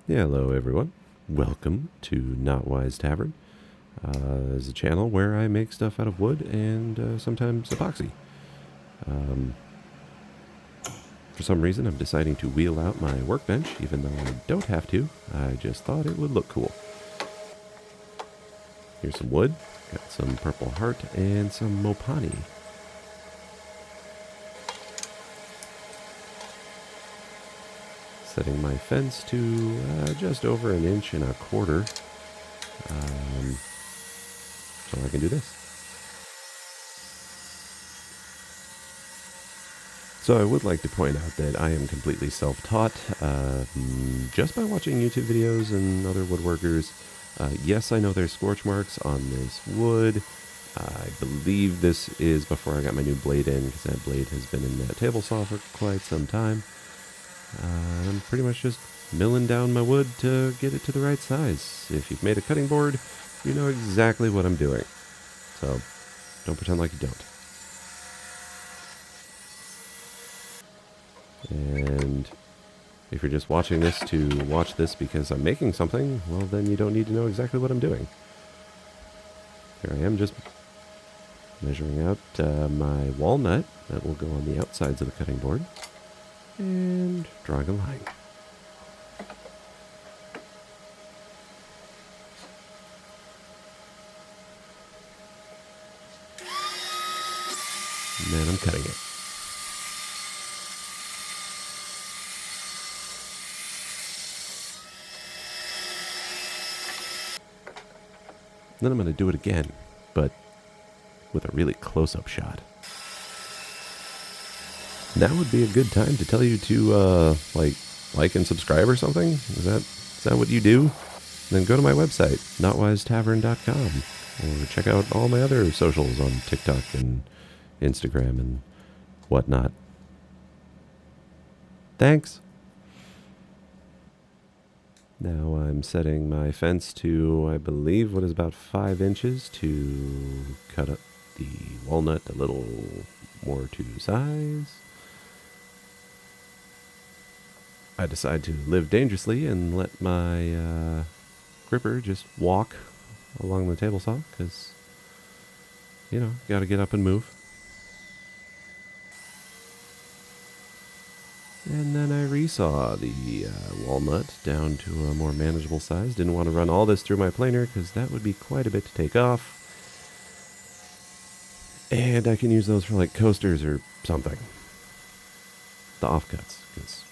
Hello everyone, welcome to Knotwise Tavern. It's a channel where I make stuff out of wood and sometimes epoxy. For some reason I'm deciding to wheel out my workbench, even though I don't have to. I just thought it would look cool. Here's some wood, got some purple heart and some Mopani. Setting my fence to just over 1.25 inches, so I can do this. So I would like to point out that I am completely self-taught, just by watching YouTube videos and other woodworkers. Yes, I know there's scorch marks on this wood. I believe this is before I got my new blade in, because that blade has been in that table saw for quite some time. I'm pretty much just milling down my wood to get it to the right size. If you've made a cutting board, you know exactly what I'm doing. So don't pretend like you don't. And if you're just watching this to watch this because I'm making something, well, then you don't need to know exactly what I'm doing. Here I am just measuring out my walnut that will go on the outsides of the cutting board and drawing a line. And then I'm cutting it. Then I'm going to do it again, but with a really close-up shot. Now would be a good time to tell you to like and subscribe or something. Is that what you do? Then go to my website, knotwisetavern.com, or check out all my other socials on TikTok and Instagram and whatnot. Thanks. Now I'm setting my fence to, I believe, what is about 5 inches to cut up the walnut a little more to size. I decide to live dangerously and let my gripper just walk along the table saw, because, you know, gotta get up and move. And then I resaw the walnut down to a more manageable size. Didn't want to run all this through my planer because that would be quite a bit to take off. And I can use those for like coasters or something. The offcuts, because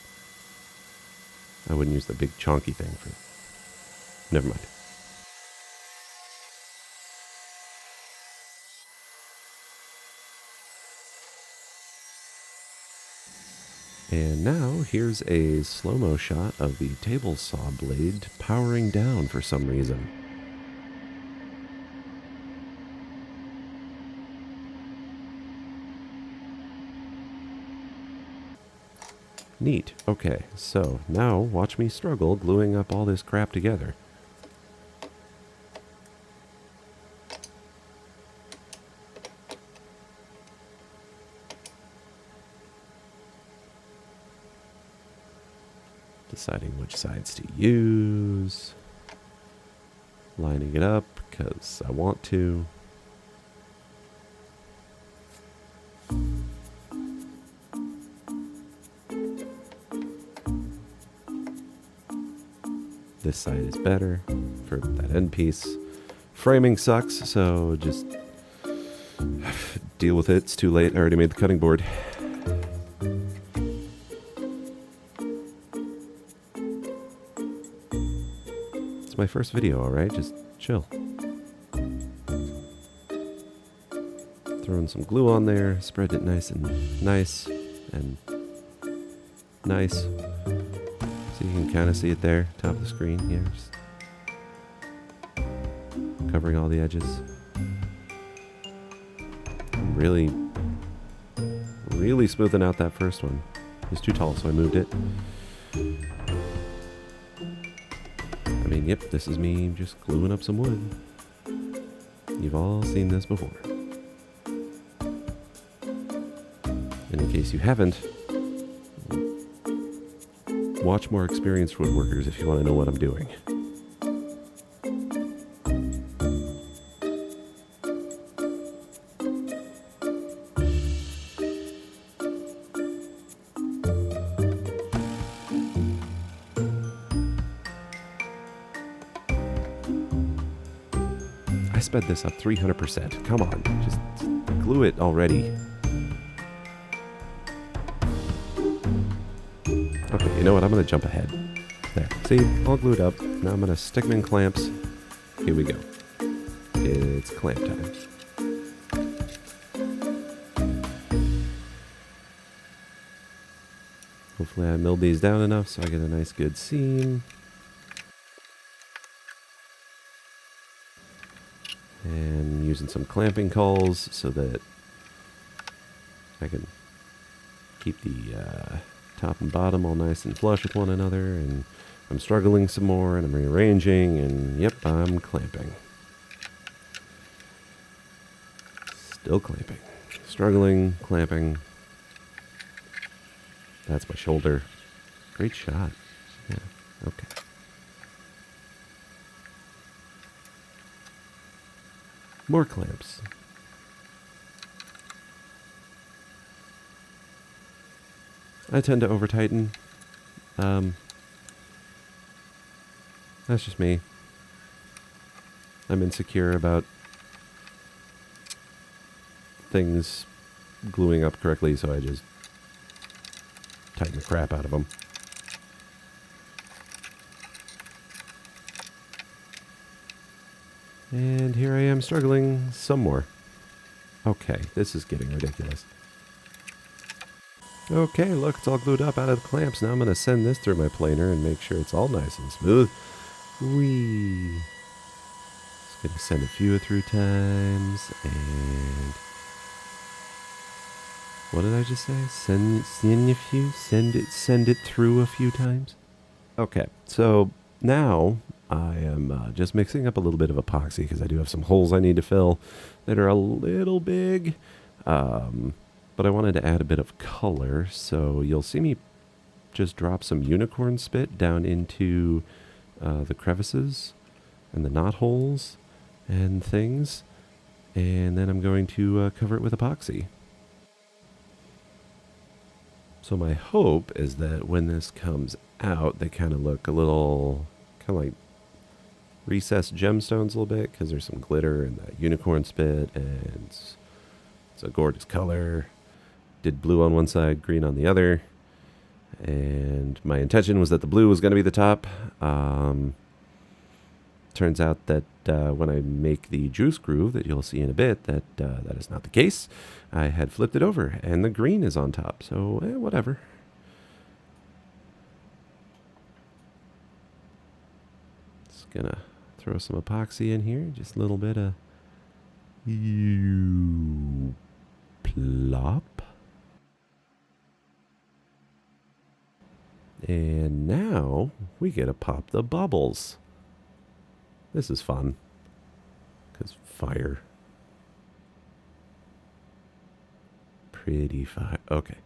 I wouldn't use the big chonky thing for... Never mind. And now, here's a slow-mo shot of the table saw blade powering down for some reason. Neat. Okay, so now watch me struggle gluing up all this crap together. Deciding which sides to use. Lining it up because I want to. This side is better for that end piece. Framing sucks, so just deal with it. It's too late. I already made the cutting board. It's my first video, alright? Just chill. Throwing some glue on there, spread it nice and nice and nice. So you can kind of see it there, top of the screen here. Just covering all the edges. I'm really smoothing out that first one. It was too tall, so I moved it. I mean, yep, this is me just gluing up some wood. You've all seen this before. And in case you haven't, Watch more experienced woodworkers if you want to know what I'm doing. I sped this up 300%. Come on, just glue it already. Okay, you know what? I'm going to jump ahead. There. See? All glued up. Now I'm going to stick them in clamps. Here we go. It's clamp time. Hopefully I milled these down enough so I get a nice good seam. And using some clamping cauls so that I can keep the top and bottom all nice and flush with one another. And I'm struggling some more and I'm rearranging and yep, I'm clamping. Still clamping. Struggling, clamping. That's my shoulder. Great shot. Yeah, okay. More clamps. I tend to over-tighten. That's just me. I'm insecure about things gluing up correctly, so I just tighten the crap out of them. And here I am struggling some more. Okay, this is getting ridiculous. Okay, look, it's all glued up out of the clamps. Now I'm going to send this through my planer and make sure it's all nice and smooth. Whee! Just going to send a few through times, and... what did I just say? Send it through a few times? Okay, so now I am just mixing up a little bit of epoxy because I do have some holes I need to fill that are a little big. But I wanted to add a bit of color, so you'll see me just drop some unicorn spit down into the crevices and the knot holes and things, and then I'm going to cover it with epoxy. So my hope is that when this comes out, they kind of look a little, kind of like recessed gemstones a little bit, because there's some glitter and that unicorn spit, and it's a gorgeous color. Did blue on one side, green on the other. And my intention was that the blue was going to be the top. Turns out that when I make the juice groove that you'll see in a bit, that is not the case. I had flipped it over, and the green is on top. So, whatever. Just going to throw some epoxy in here. Just a little bit of... plop. And now we get to pop the bubbles. This is fun. Because fire. Pretty fire. Okay.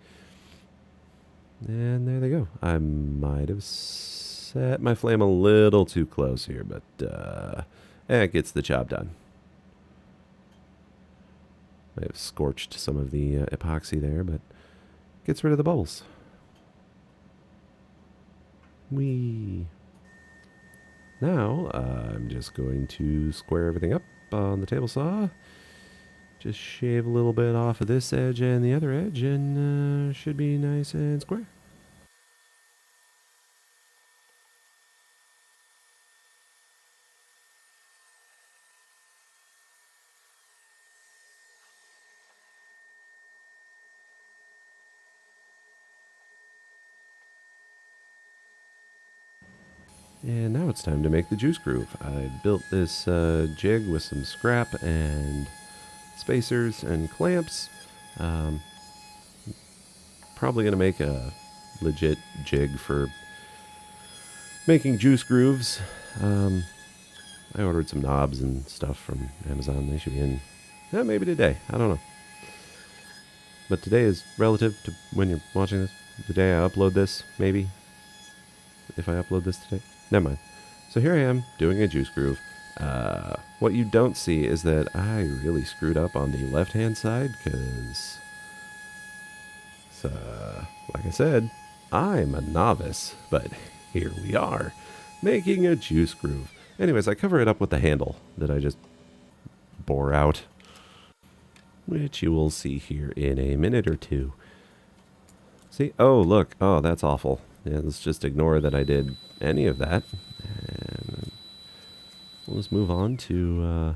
And there they go. I might have set my flame a little too close here, but it gets the job done. I have scorched some of the epoxy there, but gets rid of the bubbles. Whee! Now, I'm just going to square everything up on the table saw. Just shave a little bit off of this edge and the other edge, and should be nice and square. And now it's time to make the juice groove. I built this jig with some scrap and spacers and clamps. Probably going to make a legit jig for making juice grooves. I ordered some knobs and stuff from Amazon. They should be in maybe today. I don't know. But today is relative to when you're watching this. The day I upload this, maybe. if I upload this today. Never mind. So here I am doing a juice groove. What you don't see is that I really screwed up on the left-hand side because, like I said, I'm a novice, but here we are, making a juice groove. Anyways, I cover it up with the handle that I just bore out, which you will see here in a minute or two. See? Oh, look. Oh, that's awful. Yeah, let's just ignore that I did any of that. And we'll just move on to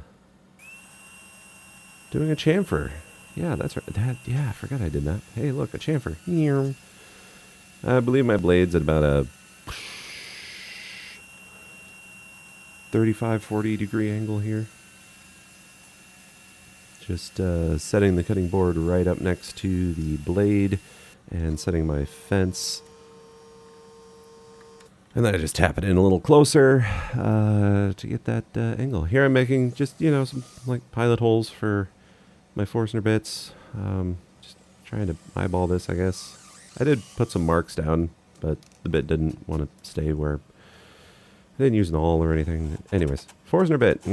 doing a chamfer. Yeah, that's right. Yeah, I forgot I did that. Hey, look, a chamfer. I believe my blade's at about a 35, 40 degree angle here. Just setting the cutting board right up next to the blade and setting my fence. And then I just tap it in a little closer to get that angle. Here I'm making just, some like pilot holes for my Forstner bits. Just trying to eyeball this, I guess. I did put some marks down, but the bit didn't want to stay where... I didn't use an awl or anything. Anyways, Forstner bit.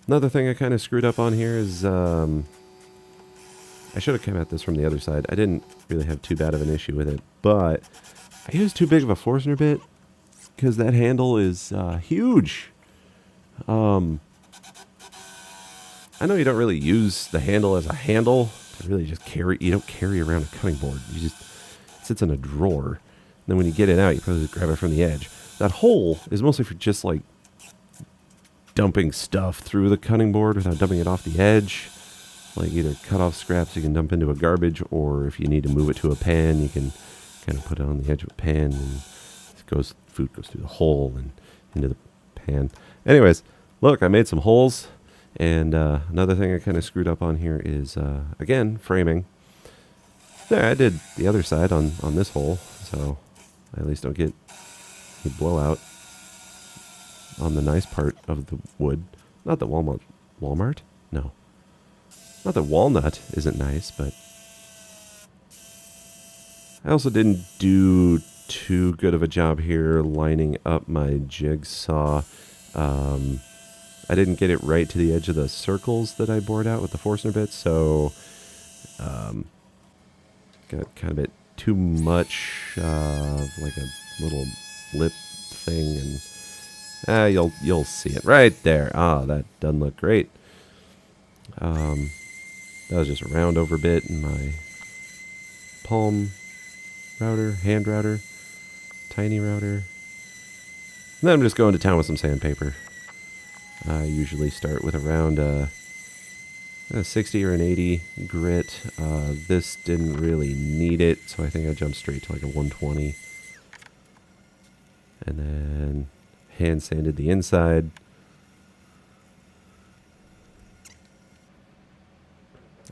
Another thing I kind of screwed up on here is... I should have come at this from the other side. I didn't really have too bad of an issue with it, but I used too big of a Forstner bit because that handle is huge. I know you don't really use the handle as a handle. You really just you don't carry around a cutting board. You just, it sits in a drawer. And then when you get it out, you probably just grab it from the edge. That hole is mostly for just like dumping stuff through the cutting board without dumping it off the edge. Like either cut off scraps you can dump into a garbage, or if you need to move it to a pan, you can kind of put it on the edge of a pan and food goes through the hole and into the pan. Anyways, look, I made some holes. And another thing I kind of screwed up on here is, again, framing. There, I did the other side on this hole, so I at least don't get a blowout on the nice part of the wood. Not that Walmart? No. Not that walnut isn't nice, but I also didn't do too good of a job here lining up my jigsaw. I didn't get it right to the edge of the circles that I bored out with the Forstner bits, so got kind of a bit too much like a little lip thing, and you'll see it right there. That doesn't look great. That was just a round over bit in my palm router, hand router, tiny router. And then I'm just going to town with some sandpaper. I usually start with around a 60 or an 80 grit. This didn't really need it, so I think I jumped straight to like a 120. And then hand sanded the inside.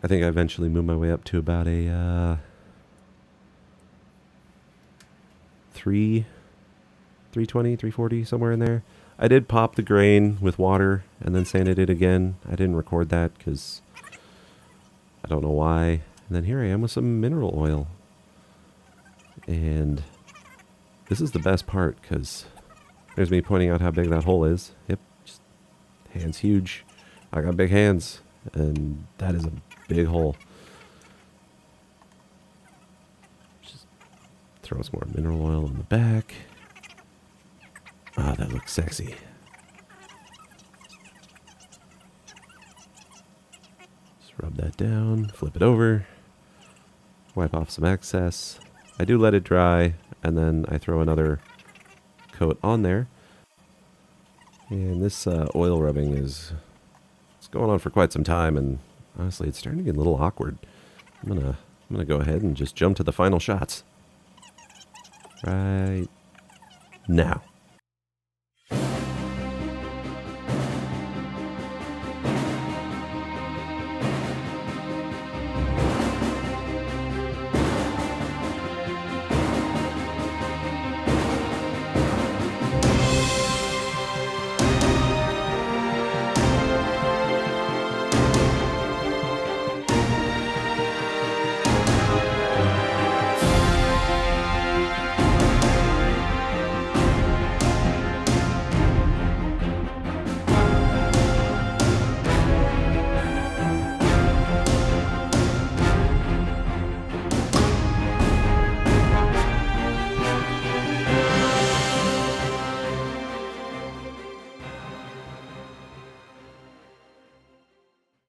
I think I eventually moved my way up to about a 320, 340, somewhere in there. I did pop the grain with water and then sanded it again. I didn't record that because I don't know why. And then here I am with some mineral oil. And this is the best part because there's me pointing out how big that hole is. Yep, just hands huge. I got big hands, and that is a big hole. Just throw some more mineral oil on the back. That looks sexy. Just rub that down, flip it over, wipe off some excess. I do let it dry, and then I throw another coat on there. And this oil rubbing it's going on for quite some time, and honestly, it's starting to get a little awkward. I'm gonna go ahead and just jump to the final shots right now.